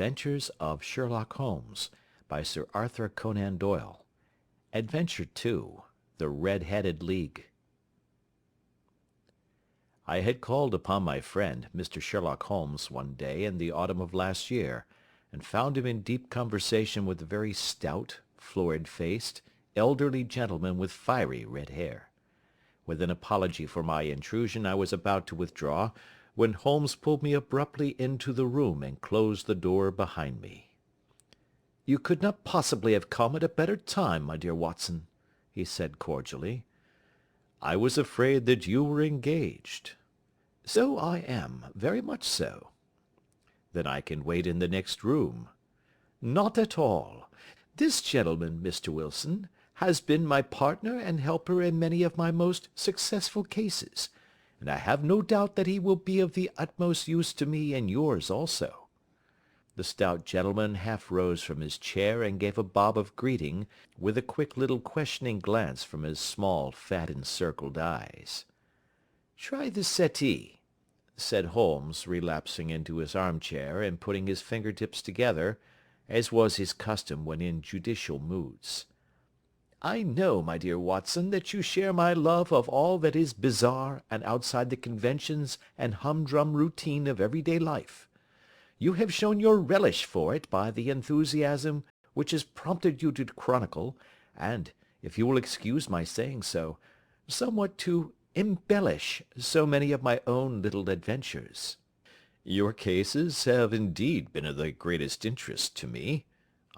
Adventures of Sherlock Holmes by Sir Arthur Conan Doyle. Adventure 2. The Red-Headed League. I had called upon my friend, Mr. Sherlock Holmes, one day in the autumn of last year, and found him in deep conversation with a very stout, florid-faced, elderly gentleman with fiery red hair. With an apology for my intrusion, I was about to withdraw, when Holmes pulled me abruptly into the room and closed the door behind me. "You could not possibly have come at a better time, my dear Watson," he said cordially. "I was afraid that you were engaged." "So I am, very much so." "Then I can wait in the next room." "Not at all. This gentleman, Mr. Wilson, has been my partner and helper in many of my most successful cases, and I have no doubt that he will be of the utmost use to me and yours also." The stout gentleman half rose from his chair and gave a bob of greeting, with a quick little questioning glance from his small, fat encircled eyes. "Try the settee," said Holmes, relapsing into his armchair and putting his fingertips together, as was his custom when in judicial moods. "I know, my dear Watson, that you share my love of all that is bizarre and outside the conventions and humdrum routine of everyday life. You have shown your relish for it by the enthusiasm which has prompted you to chronicle, and, if you will excuse my saying so, somewhat to embellish so many of my own little adventures." "Your cases have indeed been of the greatest interest to me,"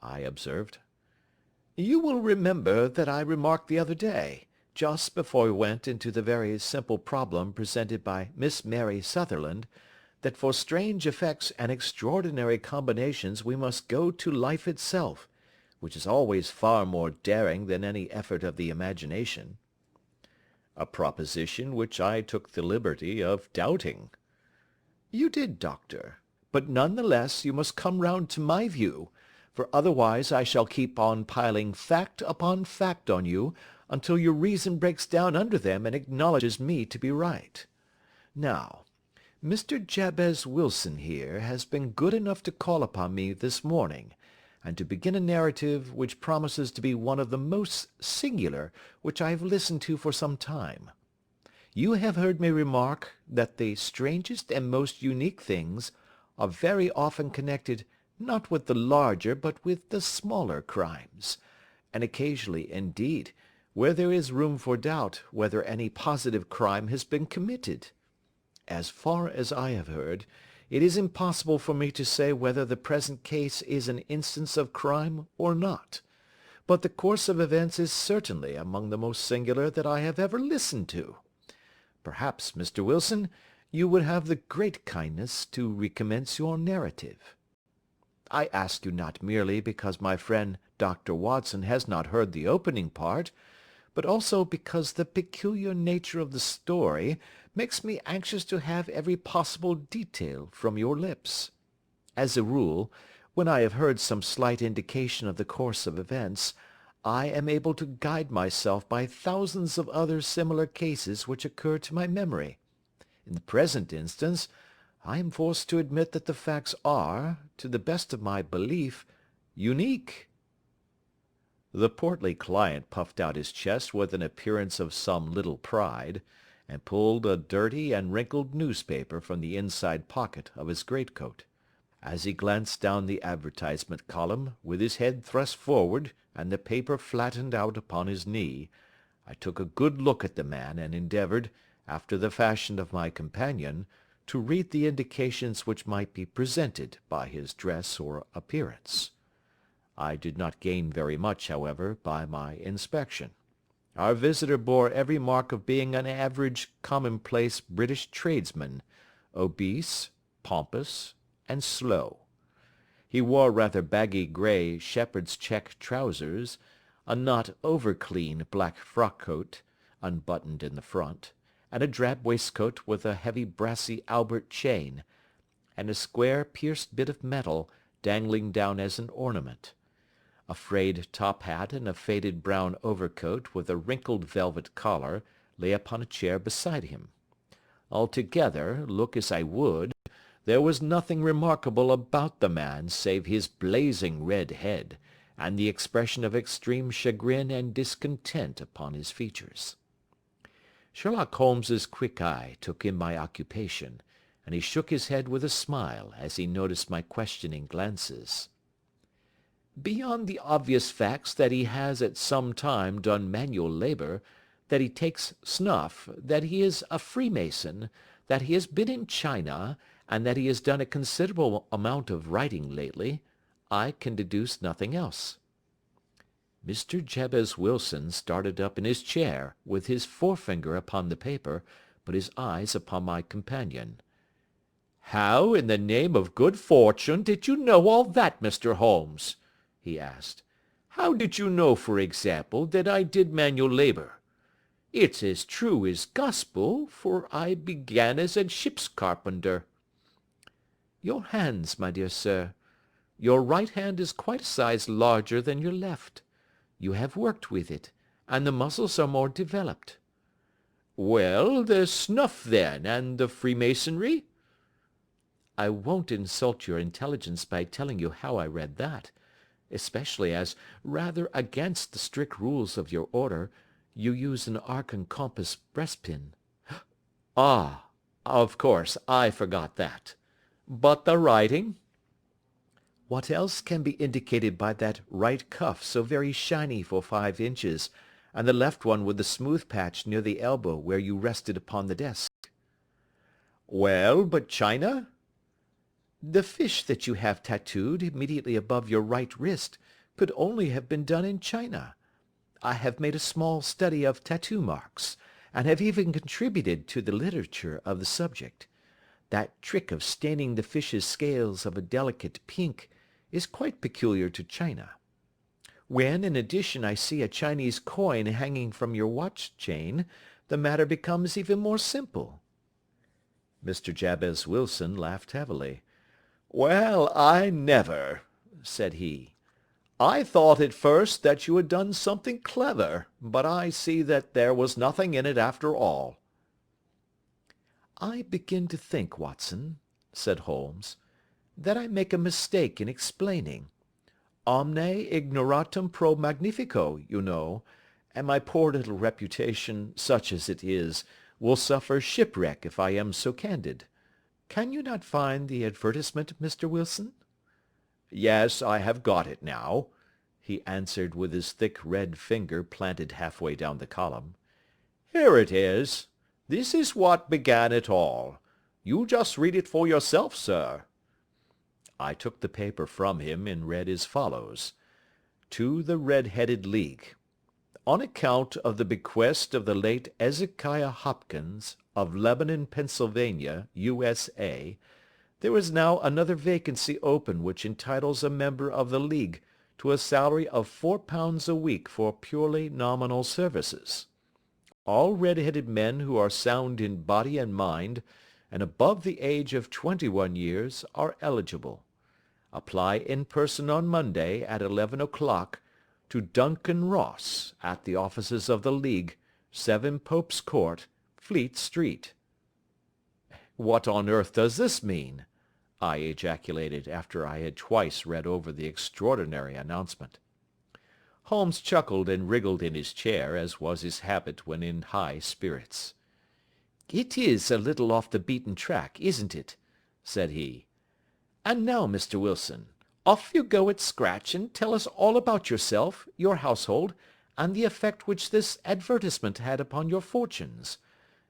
I observed. "You will remember that I remarked the other day, just before we went into the very simple problem presented by Miss Mary Sutherland, that for strange effects and extraordinary combinations we must go to life itself, which is always far more daring than any effort of the imagination." "A proposition which I took the liberty of doubting." "You did, Doctor, but none the less you must come round to my view, for otherwise I shall keep on piling fact upon fact on you until your reason breaks down under them and acknowledges me to be right. Now, Mr. Jabez Wilson here has been good enough to call upon me this morning, and to begin a narrative which promises to be one of the most singular which I have listened to for some time. You have heard me remark that the strangest and most unique things are very often connected not with the larger but with the smaller crimes, and occasionally, indeed, where there is room for doubt whether any positive crime has been committed. As far as I have heard, it is impossible for me to say whether the present case is an instance of crime or not, but the course of events is certainly among the most singular that I have ever listened to. Perhaps, Mr. Wilson, you would have the great kindness to recommence your narrative. I ask you not merely because my friend Dr. Watson has not heard the opening part, but also because the peculiar nature of the story makes me anxious to have every possible detail from your lips. As a rule, when I have heard some slight indication of the course of events, I am able to guide myself by thousands of other similar cases which occur to my memory. In the present instance, I am forced to admit that the facts are, to the best of my belief, unique." The portly client puffed out his chest with an appearance of some little pride, and pulled a dirty and wrinkled newspaper from the inside pocket of his greatcoat. As he glanced down the advertisement column, with his head thrust forward and the paper flattened out upon his knee, I took a good look at the man and endeavoured, after the fashion of my companion, to read the indications which might be presented by his dress or appearance. I did not gain very much, however, by my inspection. Our visitor bore every mark of being an average, commonplace British tradesman, obese, pompous, and slow. He wore rather baggy grey shepherd's check trousers, a not over-clean black frock-coat, unbuttoned in the front, and a drab waistcoat with a heavy brassy Albert chain, and a square pierced bit of metal dangling down as an ornament. A frayed top hat and a faded brown overcoat with a wrinkled velvet collar lay upon a chair beside him. Altogether, look as I would, There was nothing remarkable about the man save his blazing red head, and the expression of extreme chagrin and discontent upon his features. Sherlock Holmes's quick eye took in my occupation, and he shook his head with a smile as he noticed my questioning glances. Beyond the obvious facts that he has at some time done manual labour, that he takes snuff, that he is a Freemason, that he has been in China, and that he has done a considerable amount of writing lately, I can deduce nothing else." Mr. Jabez Wilson started up in his chair, with his forefinger upon the paper, but his eyes upon my companion. "How, in the name of good fortune, did you know all that, Mr. Holmes?" he asked. "How did you know, for example, that I did manual labour? It's as true as gospel, for I began as a ship's carpenter." "Your hands, my dear sir. Your right hand is quite a size larger than your left. You have worked with it, and the muscles are more developed." "Well, the snuff, then, and the Freemasonry?" "I won't insult your intelligence by telling you how I read that, especially as, rather against the strict rules of your order, you use an arc and compass breastpin." "Ah, of course, I forgot that. But the writing?" "What else can be indicated by that right cuff so very shiny for 5 inches, and the left one with the smooth patch near the elbow where you rested upon the desk?" "Well, but China?" "The fish that you have tattooed immediately above your right wrist could only have been done in China. I have made a small study of tattoo marks, and have even contributed to the literature of the subject. That trick of staining the fish's scales of a delicate pink is quite peculiar to China. When, in addition, I see a Chinese coin hanging from your watch chain, the matter becomes even more simple." Mr. Jabez Wilson laughed heavily. "Well, I never," said he. "I thought at first that you had done something clever, but I see that there was nothing in it after all." "I begin to think, Watson," said Holmes, "that I make a mistake in explaining. Omne ignoratum pro magnifico, you know, and my poor little reputation, such as it is, will suffer shipwreck if I am so candid. Can you not find the advertisement, Mr. Wilson?" "Yes, I have got it now," he answered with his thick red finger planted halfway down the column. "Here it is. This is what began it all. You just read it for yourself, sir." I took the paper from him and read as follows: "To the Red-Headed League. On account of the bequest of the late Ezekiah Hopkins, of Lebanon, Pennsylvania, U.S.A., there is now another vacancy open which entitles a member of the League to a salary of £4 a week for purely nominal services. All red-headed men who are sound in body and mind, and above the age of 21 years, are eligible. Apply in person on Monday at 11 o'clock to Duncan Ross, at the offices of the League, 7 Pope's Court, Fleet Street." "What on earth does this mean?" I ejaculated after I had twice read over the extraordinary announcement. Holmes chuckled and wriggled in his chair, as was his habit when in high spirits. "It is a little off the beaten track, isn't it?" said he. "And now, Mr. Wilson, off you go at scratch and tell us all about yourself, your household, and the effect which this advertisement had upon your fortunes.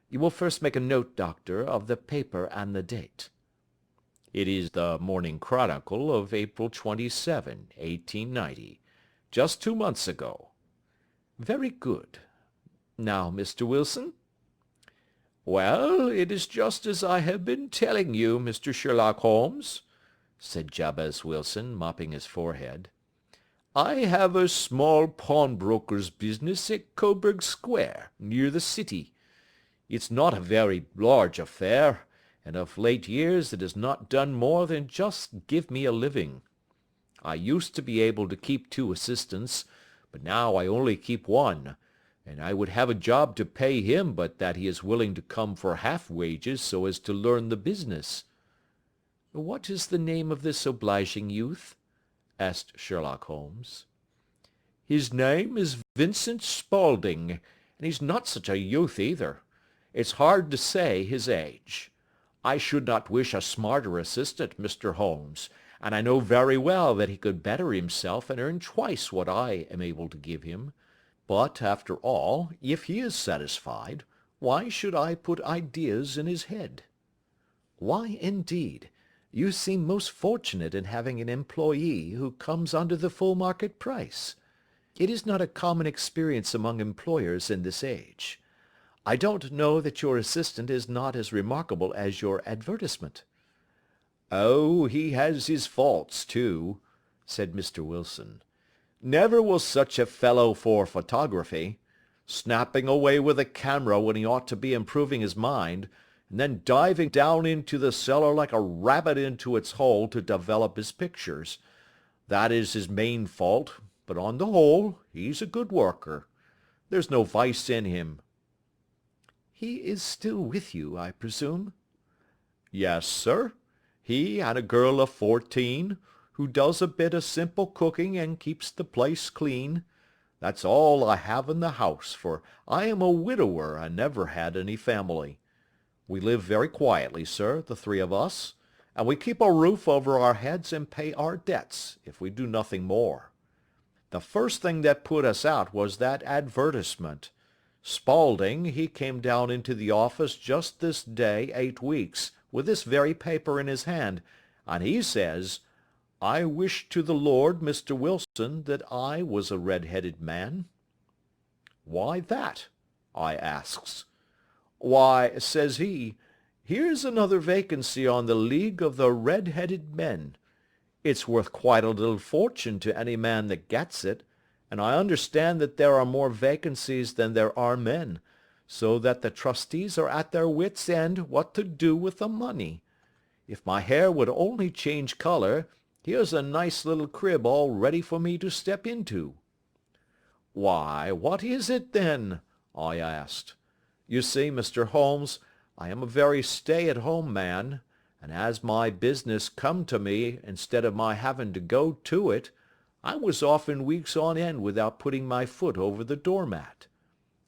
You will first make a note, Doctor, of the paper and the date." "It is the Morning Chronicle of April 27, 1890, just 2 months ago." "Very good. Now, Mr. Wilson?" "Well, it is just as I have been telling you, Mr. Sherlock Holmes," said Jabez Wilson, mopping his forehead. "I have a small pawnbroker's business at Coburg Square, near the city. It's not a very large affair, and of late years it has not done more than just give me a living. I used to be able to keep 2 assistants, but now I only keep 1, and I would have a job to pay him but that he is willing to come for half wages so as to learn the business." "What is the name of this obliging youth?" asked Sherlock Holmes. "His name is Vincent Spaulding, and he's not such a youth either. It's hard to say his age. I should not wish a smarter assistant, Mr. Holmes, and I know very well that he could better himself and earn twice what I am able to give him. But, after all, if he is satisfied, why should I put ideas in his head?" "Why, indeed? You seem most fortunate in having an employee who comes under the full market price. It is not a common experience among employers in this age. I don't know that your assistant is not as remarkable as your advertisement." "Oh, he has his faults, too," said Mr. Wilson. "Never was such a fellow for photography. Snapping away with a camera when he ought to be improving his mind, and then diving down into the cellar like a rabbit into its hole to develop his pictures. That is his main fault, but on the whole, he's a good worker. There's no vice in him." "He is still with you, I presume?" "Yes, sir. He and a girl of 14, who does a bit of simple cooking and keeps the place clean. That's all I have in the house, for I am a widower and never had any family. We live very quietly, sir, the three of us, and we keep a roof over our heads and pay our debts, if we do nothing more. The first thing that put us out was that advertisement. Spaulding, he came down into the office just this day 8 weeks, with this very paper in his hand, and he says, 'I wish to the Lord, Mr. Wilson, that I was a red-headed man.' 'Why that?' I asks. 'Why,' says he, 'here's another vacancy on the League of the Red-Headed Men. It's worth quite a little fortune to any man that gets it, and I understand that there are more vacancies than there are men, so that the trustees are at their wits' end what to do with the money. If my hair would only change color, here's a nice little crib all ready for me to step into.' 'Why, what is it, then?' I asked. You see, Mr. Holmes, I am a very stay-at-home man, and as my business come to me instead of my having to go to it, I was often weeks on end without putting my foot over the doormat.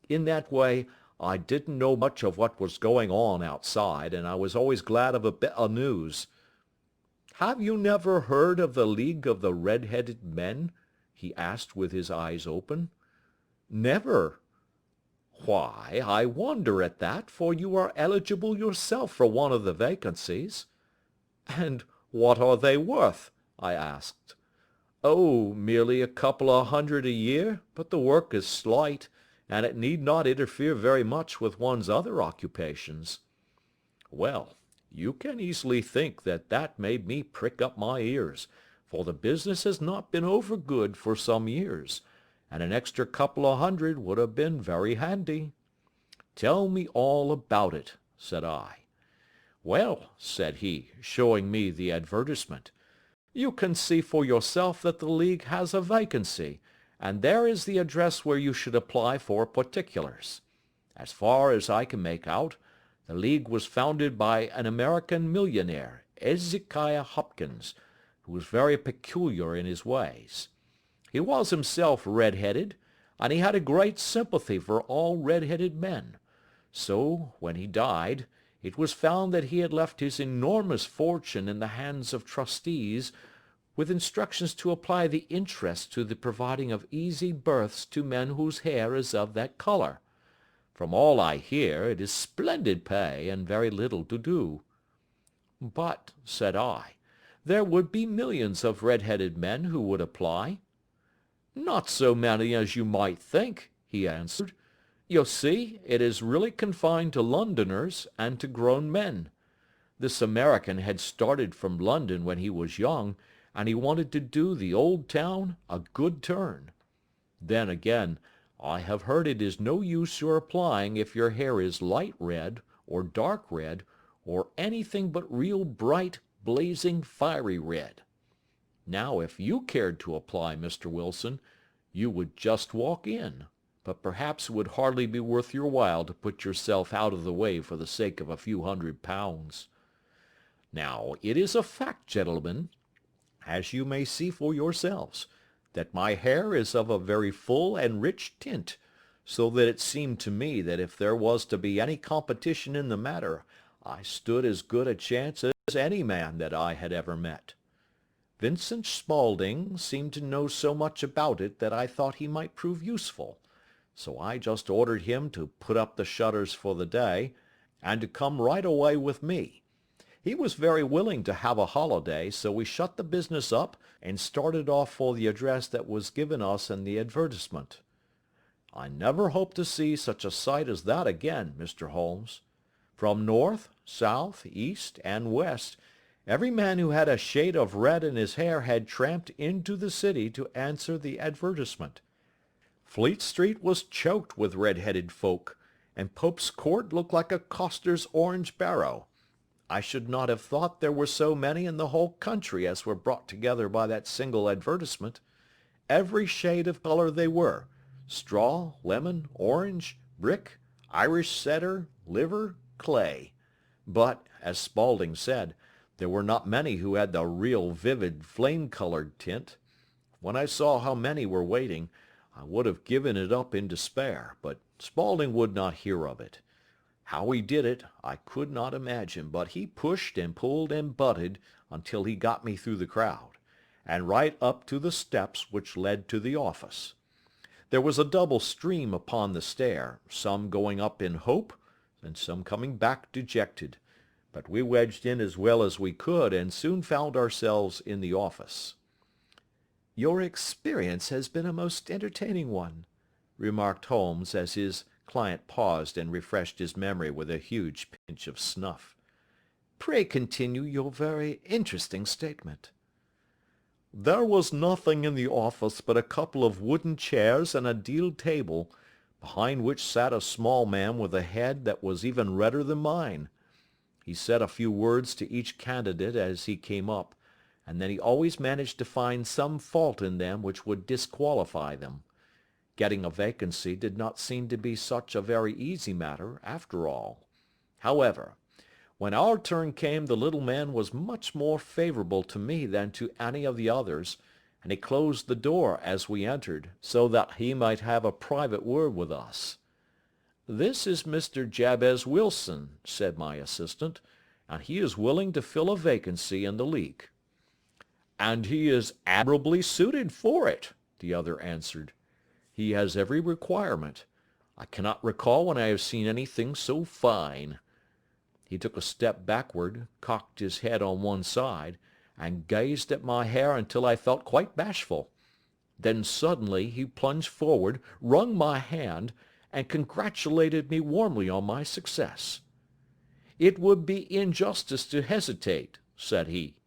In that way, I didn't know much of what was going on outside, and I was always glad of a bit of news. Have you never heard of the League of the Red-Headed Men?' he asked with his eyes open. 'Never.' 'Why, I wonder at that, for you are eligible yourself for one of the vacancies.' 'And what are they worth?' I asked. 'Oh, merely a couple of hundred a year, but the work is slight, and it need not interfere very much with one's other occupations.' Well, you can easily think that that made me prick up my ears, for the business has not been over good for some years, and an extra couple of hundred would have been very handy. 'Tell me all about it,' said I. 'Well,' said he, showing me the advertisement, 'you can see for yourself that the League has a vacancy, and there is the address where you should apply for particulars. As far as I can make out, the League was founded by an American millionaire, Ezekiah Hopkins, who was very peculiar in his ways. He was himself red-headed, and he had a great sympathy for all red-headed men. So, when he died, it was found that he had left his enormous fortune in the hands of trustees, with instructions to apply the interest to the providing of easy berths to men whose hair is of that color. From all I hear, it is splendid pay and very little to do.' 'But,' said I, 'there would be millions of red-headed men who would apply.' 'Not so many as you might think,' he answered. 'You see, it is really confined to Londoners and to grown men. This American had started from London when he was young, and he wanted to do the old town a good turn. Then again, I have heard it is no use your applying if your hair is light red, or dark red, or anything but real bright, blazing, fiery red. Now, if you cared to apply, Mr. Wilson, you would just walk in, but perhaps it would hardly be worth your while to put yourself out of the way for the sake of a few £100. Now, it is a fact, gentlemen, as you may see for yourselves, that my hair is of a very full and rich tint, so that it seemed to me that if there was to be any competition in the matter, I stood as good a chance as any man that I had ever met. Vincent Spaulding seemed to know so much about it that I thought he might prove useful, so I just ordered him to put up the shutters for the day, and to come right away with me. He was very willing to have a holiday, so we shut the business up and started off for the address that was given us in the advertisement. I never hope to see such a sight as that again, Mr. Holmes. From north, south, east, and west, every man who had a shade of red in his hair had tramped into the city to answer the advertisement. Fleet Street was choked with red-headed folk, and Pope's Court looked like a coster's orange barrow. I should not have thought there were so many in the whole country as were brought together by that single advertisement. Every shade of color they were, straw, lemon, orange, brick, Irish setter, liver, clay. But, as Spaulding said, there were not many who had the real vivid flame-colored tint. When I saw how many were waiting, I would have given it up in despair, but Spaulding would not hear of it. How he did it, I could not imagine, but he pushed and pulled and butted until he got me through the crowd, and right up to the steps which led to the office. There was a double stream upon the stair, some going up in hope, and some coming back dejected, but we wedged in as well as we could, and soon found ourselves in the office. "Your experience has been a most entertaining one," remarked Holmes as his client paused and refreshed his memory with a huge pinch of snuff. "Pray continue your very interesting statement." There was nothing in the office but a couple of wooden chairs and a deal table, behind which sat a small man with a head that was even redder than mine. He said a few words to each candidate as he came up, and then he always managed to find some fault in them which would disqualify them. Getting a vacancy did not seem to be such a very easy matter, after all. However, when our turn came, the little man was much more favorable to me than to any of the others, and he closed the door as we entered, so that he might have a private word with us. "This is Mr. Jabez Wilson," said my assistant, "and he is willing to fill a vacancy in the league." "And he is admirably suited for it," the other answered. "He has every requirement. I cannot recall when I have seen anything so fine." He took a step backward, cocked his head on one side, and gazed at my hair until I felt quite bashful. Then suddenly he plunged forward, wrung my hand, and congratulated me warmly on my success. "It would be injustice to hesitate," said he.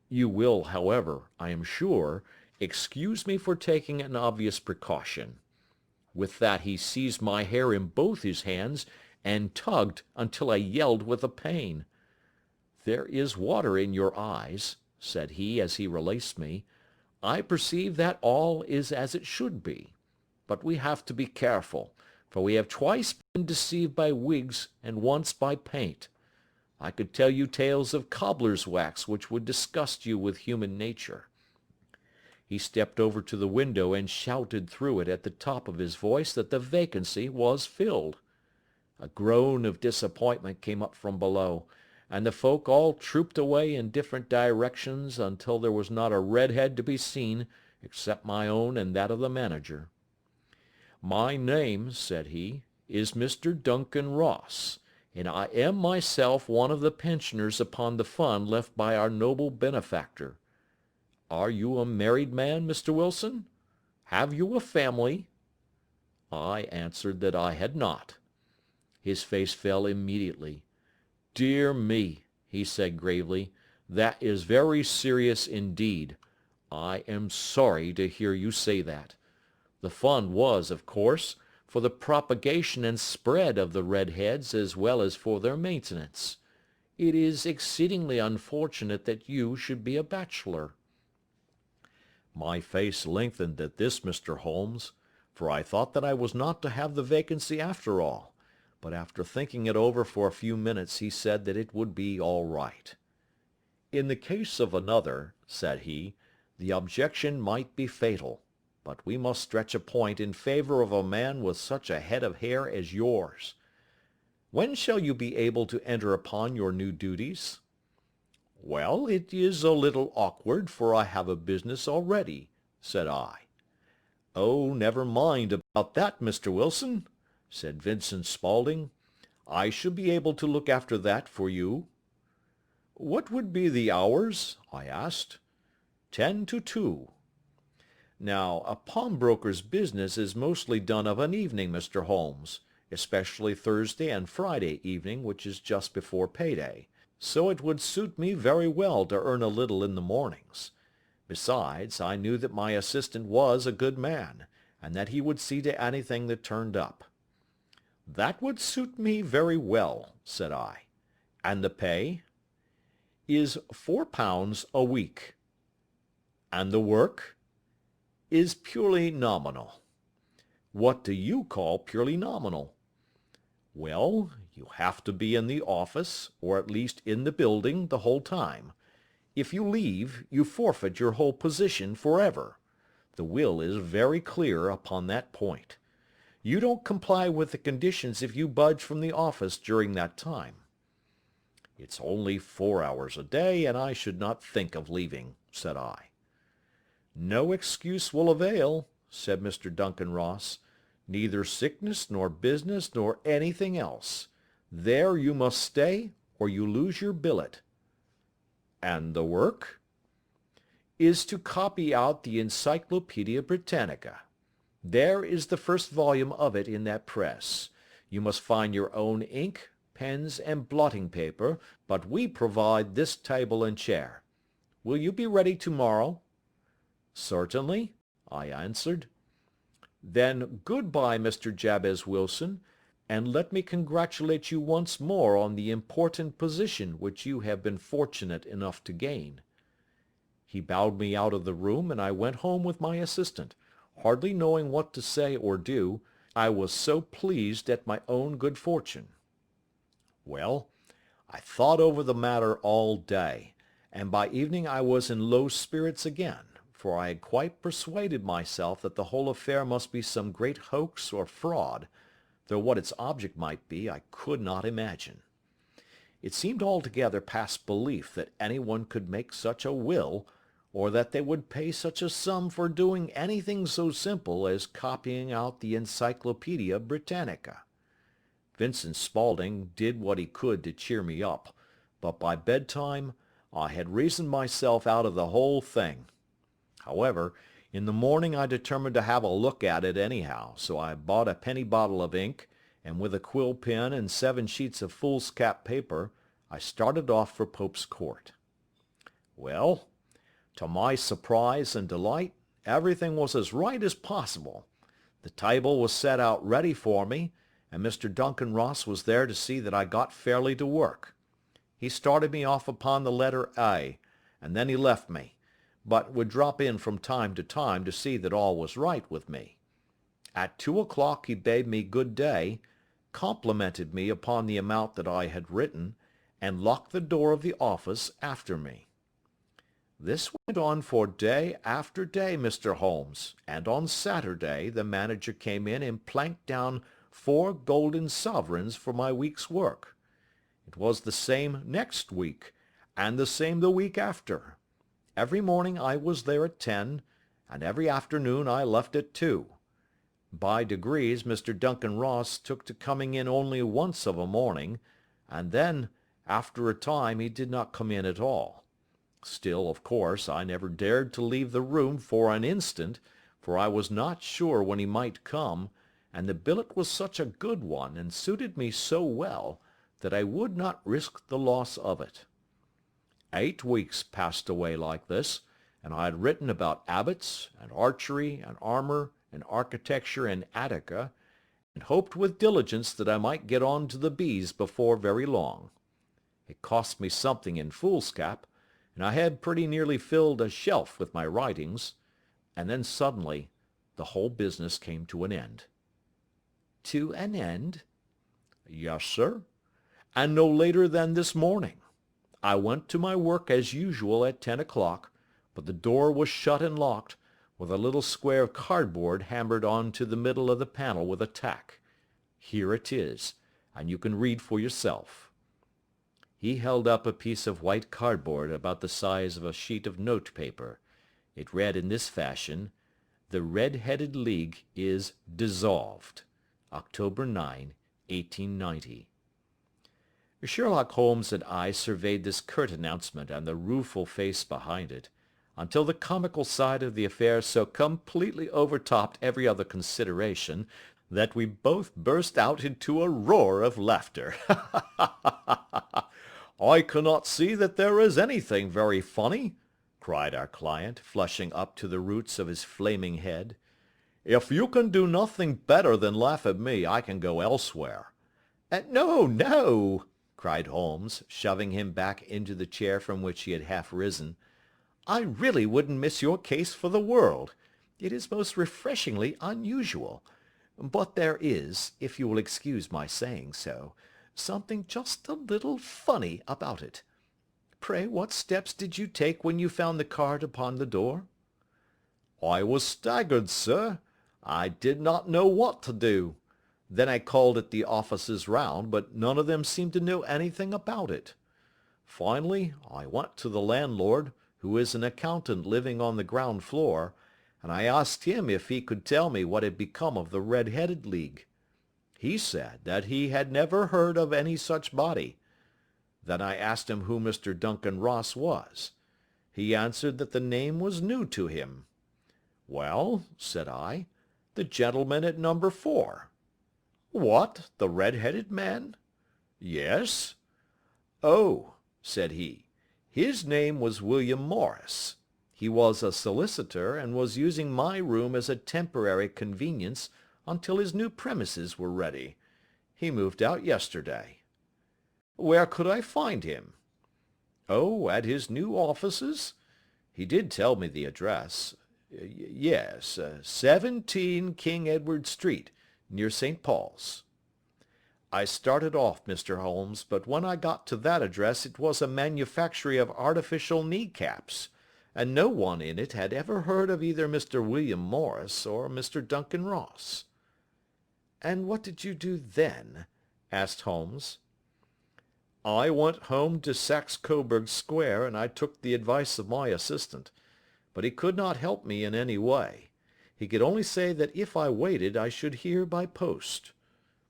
"You will, however, I am sure, excuse me for taking an obvious precaution." With that he seized my hair in both his hands and tugged until I yelled with the pain. "There is water in your eyes," said he as he released me. "I perceive that all is as it should be. But we have to be careful, for we have twice been deceived by wigs and once by paint. I could tell you tales of cobbler's wax which would disgust you with human nature." He stepped over to the window and shouted through it at the top of his voice that the vacancy was filled. A groan of disappointment came up from below, and the folk all trooped away in different directions until there was not a red head to be seen except my own and that of the manager. "My name," said he, "is Mr. Duncan Ross, and I am myself one of the pensioners upon the fund left by our noble benefactor. Are you a married man, Mr. Wilson? Have you a family?" I answered that I had not. His face fell immediately. "Dear me," he said gravely, "that is very serious indeed. I am sorry to hear you say that. The fund was, of course, for the propagation and spread of the redheads as well as for their maintenance. It is exceedingly unfortunate that you should be a bachelor." My face lengthened at this, Mr. Holmes, for I thought that I was not to have the vacancy after all, but after thinking it over for a few minutes he said that it would be all right. In the case of another, said he, the objection might be fatal, but we must stretch a point in favor of a man with such a head of hair as yours. When shall you be able to enter upon your new duties? Well, it is a little awkward, for I have a business already, said I. Oh, never mind about that, Mr. Wilson, said Vincent Spaulding. I shall be able to look after that for you. What would be the hours? I asked. 10 to 2. Now, a pawnbroker's business is mostly done of an evening, Mr. Holmes, especially Thursday and Friday evening, which is just before payday, so it would suit me very well to earn a little in the mornings. Besides, I knew that my assistant was a good man, and that he would see to anything that turned up. That would suit me very well, said I. And the pay? Is £4 a week. And the work? Is purely nominal. What do you call purely nominal? Well, you have to be in the office, or at least in the building, the whole time. If you leave, you forfeit your whole position forever. The will is very clear upon that point. You don't comply with the conditions if you budge from the office during that time. It's only 4 hours a day, and I should not think of leaving, said I. No excuse will avail, said Mr. Duncan Ross. Neither sickness, nor business, nor anything else. There you must stay, or you lose your billet. And the work? Is to copy out the Encyclopedia Britannica. There is the first volume of it in that press. You must find your own ink, pens, and blotting paper, but we provide this table and chair. Will you be ready tomorrow? Certainly, I answered. Then good-bye, Mr. Jabez Wilson, and let me congratulate you once more on the important position which you have been fortunate enough to gain. He bowed me out of the room, and I went home with my assistant, hardly knowing what to say or do, I was so pleased at my own good fortune. Well, I thought over the matter all day, and by evening I was in low spirits again, for I had quite persuaded myself that the whole affair must be some great hoax or fraud, though what its object might be I could not imagine. It seemed altogether past belief that anyone could make such a will, or that they would pay such a sum for doing anything so simple as copying out the Encyclopedia Britannica. Vincent Spaulding did what he could to cheer me up, but by bedtime I had reasoned myself out of the whole thing. However, in the morning I determined to have a look at it anyhow, so I bought a penny bottle of ink, and with a quill pen and 7 sheets of foolscap paper, I started off for Pope's Court. Well, to my surprise and delight, everything was as right as possible. The table was set out ready for me, and Mr. Duncan Ross was there to see that I got fairly to work. He started me off upon the letter A, and then he left me, but would drop in from time to see that all was right with me. At 2 o'clock he bade me good day, complimented me upon the amount that I had written, and locked the door of the office after me. This went on for day after day, Mr. Holmes, and on Saturday the manager came in and planked down 4 golden sovereigns for my week's work. It was the same next week, and the same the week after. Every morning I was there at 10, and every afternoon I left at 2. By degrees Mr. Duncan Ross took to coming in only once of a morning, and then, after a time, he did not come in at all. Still, of course, I never dared to leave the room for an instant, for I was not sure when he might come, and the billet was such a good one, and suited me so well, that I would not risk the loss of it. 8 weeks passed away like this, and I had written about abbots, and archery, and armor, and architecture in Attica, and hoped with diligence that I might get on to the bees before very long. It cost me something in foolscap, and I had pretty nearly filled a shelf with my writings, and then suddenly the whole business came to an end. To an end? Yes, sir, and no later than this morning. I went to my work as usual at 10 o'clock, but the door was shut and locked, with a little square of cardboard hammered on to the middle of the panel with a tack. Here it is, and you can read for yourself." He held up a piece of white cardboard about the size of a sheet of note paper. It read in this fashion: "The Red-Headed League is dissolved. October 9, 1890. Sherlock Holmes and I surveyed this curt announcement and the rueful face behind it, until the comical side of the affair so completely overtopped every other consideration that we both burst out into a roar of laughter. "I cannot see that there is anything very funny," cried our client, flushing up to the roots of his flaming head. "If you can do nothing better than laugh at me, I can go elsewhere." "No, no," cried Holmes, shoving him back into the chair from which he had half risen. "I really wouldn't miss your case for the world. It is most refreshingly unusual. But there is, if you will excuse my saying so, something just a little funny about it. Pray, what steps did you take when you found the card upon the door?" "I was staggered, sir. I did not know what to do. Then I called at the offices round, but none of them seemed to know anything about it. Finally, I went to the landlord, who is an accountant living on the ground floor, and I asked him if he could tell me what had become of the Red-Headed League. He said that he had never heard of any such body. Then I asked him who Mr. Duncan Ross was. He answered that the name was new to him. 'Well,' said I, 'the gentleman at number 4. "'What, the red-headed man?' "'Yes.' "'Oh,' said he, 'his name was William Morris. He was a solicitor, and was using my room as a temporary convenience until his new premises were ready. He moved out yesterday.' "'Where could I find him?' "'Oh, at his new offices? He did tell me the address. Yes, 17 King Edward Street, near St. Paul's.' I started off, Mr. Holmes, but when I got to that address it was a manufactory of artificial knee-caps, and no one in it had ever heard of either Mr. William Morris or Mr. Duncan Ross." "And what did you do then?" asked Holmes. "I went home to Saxe Coburg Square, and I took the advice of my assistant. But he could not help me in any way. He could only say that if I waited I should hear by post.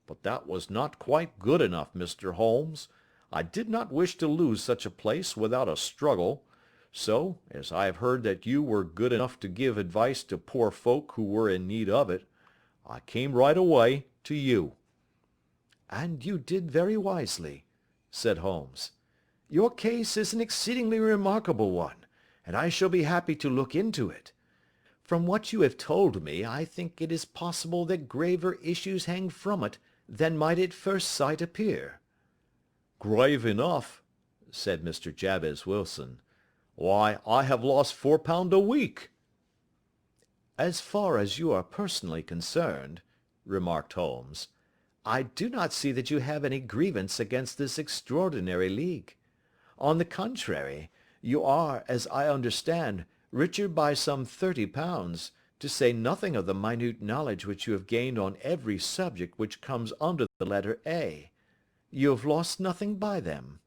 But that was not quite good enough, Mr. Holmes. I did not wish to lose such a place without a struggle. So, as I have heard that you were good enough to give advice to poor folk who were in need of it, I came right away to you." "And you did very wisely," said Holmes. "Your case is an exceedingly remarkable one, and I shall be happy to look into it. From what you have told me, I think it is possible that graver issues hang from it than might at first sight appear." "Grave enough," said Mr. Jabez Wilson. "Why, I have lost £4 a week." "As far as you are personally concerned," remarked Holmes, "I do not see that you have any grievance against this extraordinary league. On the contrary, you are, as I understand, richer by some £30, to say nothing of the minute knowledge which you have gained on every subject which comes under the letter A. You have lost nothing by them."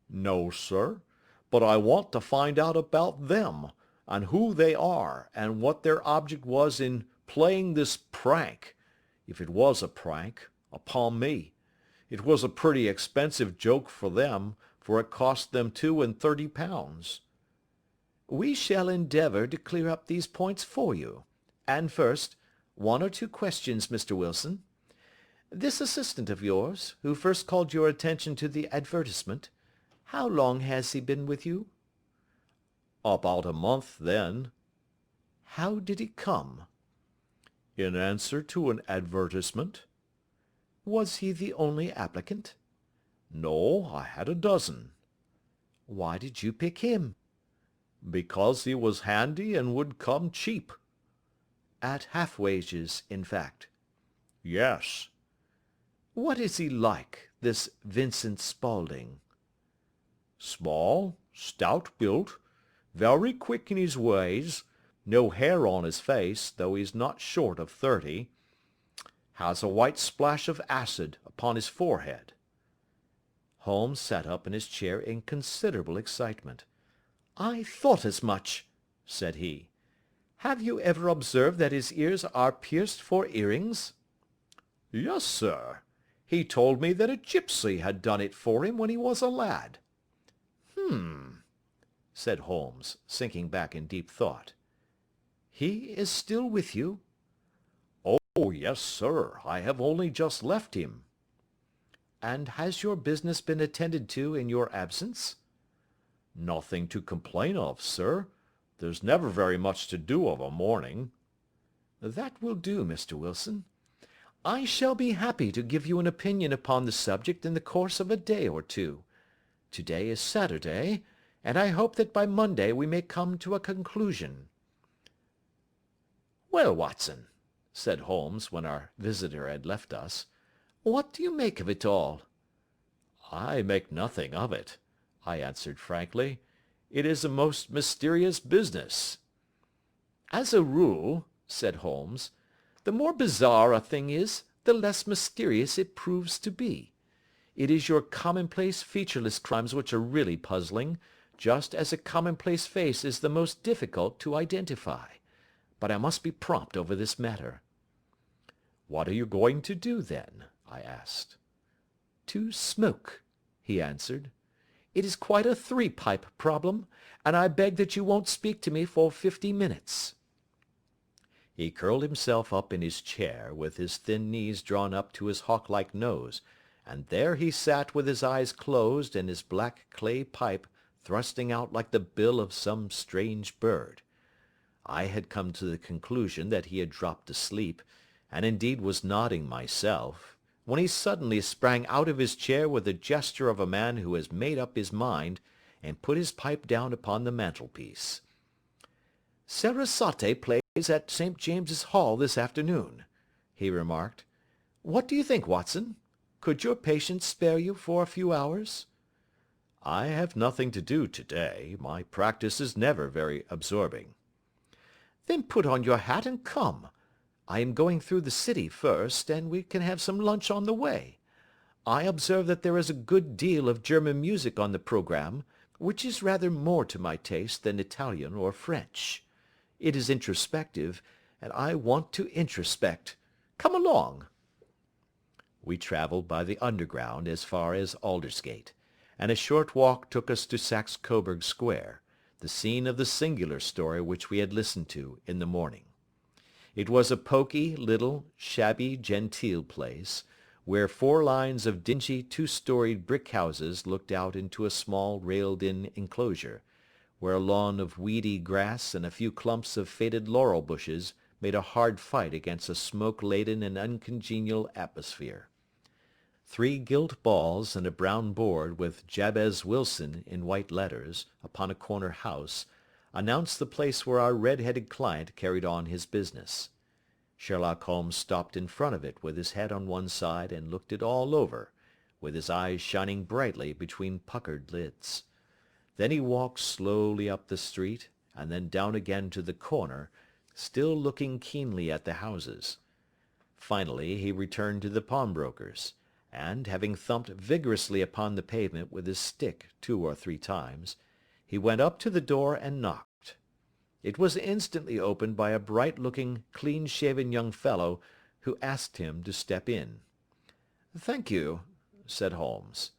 "No, sir, but I want to find out about them, and who they are, and what their object was in playing this prank, if it was a prank, upon me. It was a pretty expensive joke for them, for it cost them £32. "We shall endeavour to clear up these points for you. And first, one or two questions, Mr. Wilson. This assistant of yours, who first called your attention to the advertisement, how long has he been with you?" "About a month, then." "How did he come?" "In answer to an advertisement." "Was he the only applicant?" "No, I had a dozen." "Why did you pick him?" "Because he was handy and would come cheap." "At half wages, in fact?" "Yes." "What is he like, this Vincent Spaulding?" Small, stout built, very quick in his ways, no hair on his face, though he's not short of 30. Has a white splash of acid upon his forehead." Holmes sat up in his chair in considerable excitement. "I thought as much," said he. "Have you ever observed that his ears are pierced for earrings?" "Yes, sir. He told me that a gipsy had done it for him when he was a lad." "Hmm," said Holmes, sinking back in deep thought. "He is still with you?" "Oh, yes, sir. I have only just left him." "And has your business been attended to in your absence?" "Nothing to complain of, sir. There's never very much to do of a morning." "That will do, Mr. Wilson. I shall be happy to give you an opinion upon the subject in the course of a day or two. To-day is Saturday, and I hope that by Monday we may come to a conclusion." "Well, Watson," said Holmes, when our visitor had left us, "what do you make of it all?" "I make nothing of it," I answered frankly. "It is a most mysterious business." "As a rule," said Holmes, "the more bizarre a thing is, the less mysterious it proves to be. It is your commonplace featureless crimes which are really puzzling, just as a commonplace face is the most difficult to identify. But I must be prompt over this matter." "What are you going to do, then?" I asked. "To smoke," he answered. "It is quite a three-pipe problem, and I beg that you won't speak to me for 50 minutes." He curled himself up in his chair, with his thin knees drawn up to his hawk-like nose, and there he sat with his eyes closed and his black clay pipe thrusting out like the bill of some strange bird. I had come to the conclusion that he had dropped asleep, and indeed was nodding myself, when he suddenly sprang out of his chair with the gesture of a man who has made up his mind, and put his pipe down upon the mantelpiece. "Sarasate plays at St. James's Hall this afternoon," he remarked. "What do you think, Watson? Could your patient spare you for a few hours?" "I have nothing to do to-day. My practice is never very absorbing." "Then put on your hat and come. I am going through the city first, and we can have some lunch on the way. I observe that there is a good deal of German music on the programme, which is rather more to my taste than Italian or French. It is introspective, and I want to introspect. Come along." We travelled by the Underground as far as Aldersgate, and a short walk took us to Saxe Coburg Square, the scene of the singular story which we had listened to in the morning. It was a poky, little, shabby, genteel place, where 4 lines of dingy 2-storied brick houses looked out into a small railed-in enclosure, where a lawn of weedy grass and a few clumps of faded laurel bushes made a hard fight against a smoke-laden and uncongenial atmosphere. 3 gilt balls and a brown board with Jabez Wilson in white letters upon a corner house announced the place where our red-headed client carried on his business. Sherlock Holmes stopped in front of it with his head on one side and looked it all over, with his eyes shining brightly between puckered lids. Then he walked slowly up the street, and then down again to the corner, still looking keenly at the houses. Finally he returned to the pawnbroker's, and, having thumped vigorously upon the pavement with his stick 2 or 3 times, he went up to the door and knocked. It was instantly opened by a bright-looking, clean-shaven young fellow, who asked him to step in. "Thank you," said Holmes.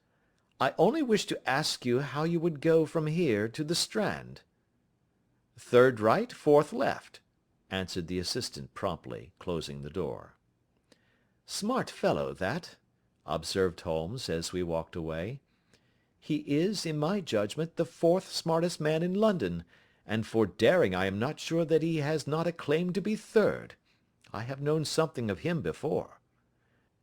"I only wished to ask you how you would go from here to the Strand." "Third right, fourth left," answered the assistant promptly, closing the door. "Smart fellow, that," observed Holmes as we walked away. "He is, in my judgment, the 4th smartest man in London, and for daring I am not sure that he has not a claim to be 3rd. I have known something of him before."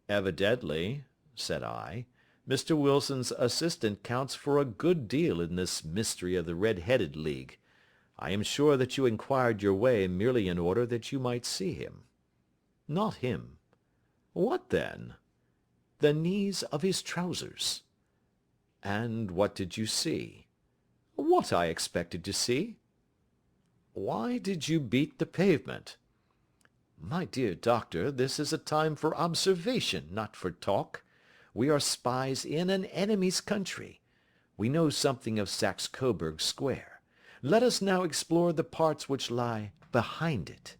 "Evidently," said I, "Mr. Wilson's assistant counts for a good deal in this mystery of the Red-Headed League. I am sure that you inquired your way merely in order that you might see him." "Not him." "What then?" "The knees of his trousers." And what did you see? What I expected to see. Why did you beat the pavement? My dear doctor, this is a time for observation, not for talk. We are spies in an enemy's country. We know something of Saxe-Coburg Square. Let us now explore the parts which lie behind it.